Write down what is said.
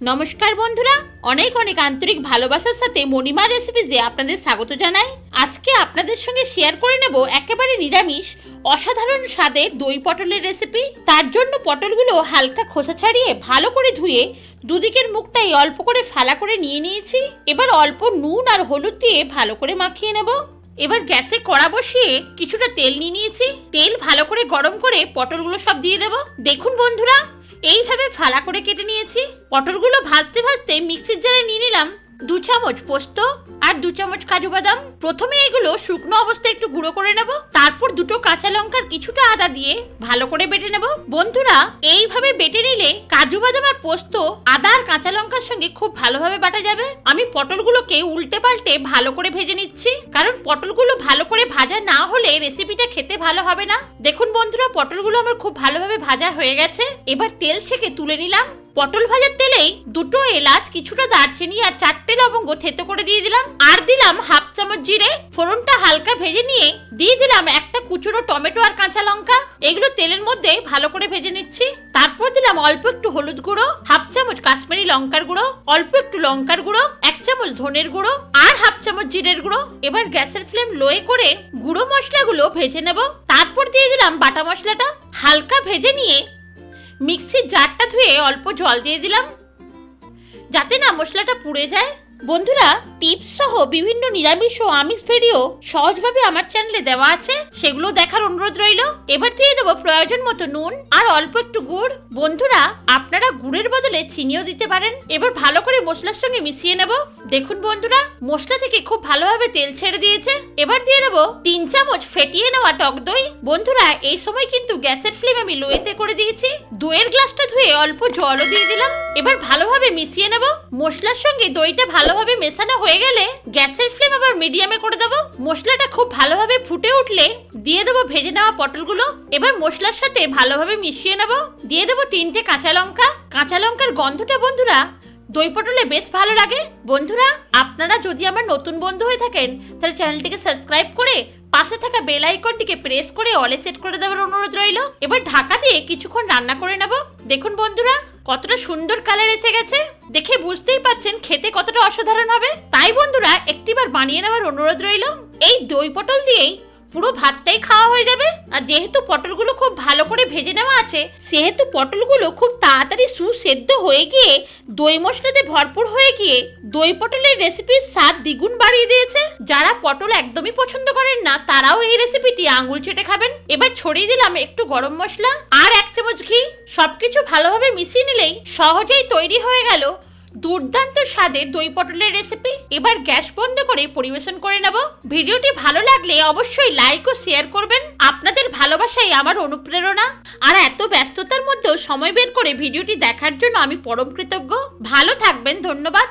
নমস্কার বন্ধুরা, অনেক অনেক আন্তরিক ভালোবাসার সাথে মণিমা রেসিপিজে আপনাদের স্বাগত জানাই। আজকে আপনাদের সঙ্গে শেয়ার করে নেব একেবারে নিরামিষ অসাধারণ স্বাদের দই পটলের রেসিপি। তার জন্য পটলগুলো হালকা খোসা ছাড়িয়ে ভালো করে ধুয়ে দুদিকের মুখটাই অল্প করে ফালা করে নিয়ে নিয়েছি। এবার অল্প নুন আর হলুদ দিয়ে ভালো করে মাখিয়ে নেব। এবার গ্যাসে কড়া বসিয়ে কিছুটা তেল নিয়ে নিয়েছি। তেল ভালো করে গরম করে পটলগুলো সব দিয়ে দেব। দেখুন বন্ধুরা, এইভাবে ফালা করে কেটে নিয়েছি। পটলগুলো ভাজতে ভাজতে মিক্সির জারে নিয়ে নিলাম 2 চামচ পোস্ত আর 2 চামচ কাজু বাদাম। প্রথমে এগুলো শুকনো অবস্থায় একটু গুঁড়ো করে নেব, তারপর 2টো কাঁচা লঙ্কার কিছুটা আদা দিয়ে ভালো করে বেটে নেব। বন্ধুরা, এইভাবে বেটে নিলে কাজু বাদাম আর পোস্ত আদা আর কাঁচা লঙ্কার সঙ্গে খুব ভালোভাবে বাটা যাবে। আমি পটলগুলোকে উল্টে পাল্টে ভালো করে ভেজে নিচ্ছি, কারণ পটলগুলো ভালো করে ভাজা না হলে রেসিপিটা খেতে ভালো হবে না। দেখুন বন্ধুরা, পটলগুলো আমার খুব ভালোভাবে ভাজা হয়ে গেছে। এবার তেল ছেঁকে তুলে নিলাম। পটল ভাজার তেলেই 2টো এলাচ, কিছুটা দারচিনি আর 4টে লবঙ্গ থেতো করে দিয়ে দিলাম। আর দিলাম 1/2 চামচ জিরে। ফোড়নটা হালকা ভেজে নিয়ে দিয়ে দিলাম একটা কুচনো টমেটো আর কাঁচা লঙ্কা। এগুলো তেলের মধ্যে ভালো করে ভেজে নিচ্ছি। তারপর দিলাম অল্প একটু হলুদ গুঁড়ো, 1/2 চামচ কাশ্মীরি লঙ্কার গুঁড়ো, অল্প একটু লঙ্কার গুঁড়ো, 1 চামচ ধনের গুঁড়ো আর 1/2 চামচ জিরের গুঁড়ো। এবার গ্যাসের ফ্লেম লোয়ে করে গুঁড়ো মশলাগুলো ভেজে নেব। তারপর দিয়ে দিলাম বাটা মশলাটা। হালকা ভেজে নিয়ে মিক্সির জারটা ধুয়ে অল্প জল দিয়ে দিলাম, যাতে না মশলাটা পুড়ে যায়। বন্ধুরা, টিপস সহ বিভিন্ন নিরামিষ ও আমিষ ভিডিও সহজভাবে আমার চ্যানেলে দেওয়া আছে, সেগুলো দেখার অনুরোধ রইল। এবার দিয়ে দেবো প্রয়োজন মতো নুন আর অল্প একটু গুড়। বন্ধুরা, আপনারা গুড়ের বদলে চিনিও দিতে পারেন। এবার ভালো করে মশলার সঙ্গে মিশিয়ে নেব। দেখুন বন্ধুরা, মশলা থেকে খুব ভালোভাবে তেল ছেড়ে দিয়েছে। এবার দিয়ে দেবো 3 চামচ ফেটিয়ে নেওয়া টক দই। বন্ধুরা, এই সময় কিন্তু গ্যাসের ফ্লেম আমি লোয়েতে করে দিয়েছি। দইয়ের গ্লাসটা ধুয়ে অল্প জলও দিয়ে দিলাম। এবার ভালোভাবে মিশিয়ে নেব। মশলার সঙ্গে দইটা ভালোভাবে মেশানো হয়ে গেলে গ্যাসের ফ্লেম আবার মিডিয়ামে করে দেব। মশলাটা খুব ভালোভাবে ফুটে উঠলে দিয়ে দেবো ভেজে নেওয়া পটলগুলো। এবার মশলার সাথে ভালোভাবে মিশিয়ে নেব। দিয়ে দেবো 3টে কাঁচা লঙ্কা। কাঁচা লঙ্কার গন্ধটা বন্ধুরা দই পটলে বেশ ভালো লাগে। বন্ধুরা, আপনারা যদি আমার নতুন বন্ধু হয়ে থাকেন তাহলে চ্যানেলটিকে সাবস্ক্রাইব করে পাশে থাকা বেল আইকনটিকে প্রেস করে অলে সেট করে দেওয়ার অনুরোধ রইল। এবার ঢাকা দিয়ে কিছুক্ষণ রান্না করে নেব। দেখুন বন্ধুরা, কতটা সুন্দর কালার এসে গেছে। দেখে বুঝতেই পাচ্ছেন খেতে কতটা অসাধারণ হবে। তাই বন্ধুরা, একটিবার বানিয়ে নেওয়ার অনুরোধ রইল। এই দই পটল দিয়েই পুরো ভাতটাই খাওয়া হয়ে যাবে। আর যেহেতু পটলগুলো খুব ভালো করে ভেজে নেওয়া আছে, সেহেতু পটলগুলো খুব তাড়াতাড়ি সুসেদ্ধ হয়ে গিয়ে দই মশলাতে ভরপুর হয়ে গিয়ে দই পটলের রেসিপির স্বাদ দ্বিগুণ বাড়িয়ে দিয়েছে। যারা পটল একদমই পছন্দ করেন না, তারাও এই রেসিপিটি আঙুল চেটে খাবেন। এবার ছড়িয়ে দিলাম একটু গরম মশলা আর 1 চামচ ঘি। সবকিছু ভালোভাবে মিশিয়ে নিলেই সহজেই তৈরি হয়ে গেল দুর্দান্ত স্বাদের দই পটলের রেসিপি। এবার গ্যাস বন্ধ করে পরিবেশন করে নেব। ভিডিওটি ভালো লাগলে অবশ্যই লাইক ও শেয়ার করবেন। আপনাদের ভালোবাসাই আমার অনুপ্রেরণা। আর এত ব্যস্ততার মধ্যেও সময় বের করে ভিডিওটি দেখার জন্য আমি পরম কৃতজ্ঞ। ভালো থাকবেন, ধন্যবাদ।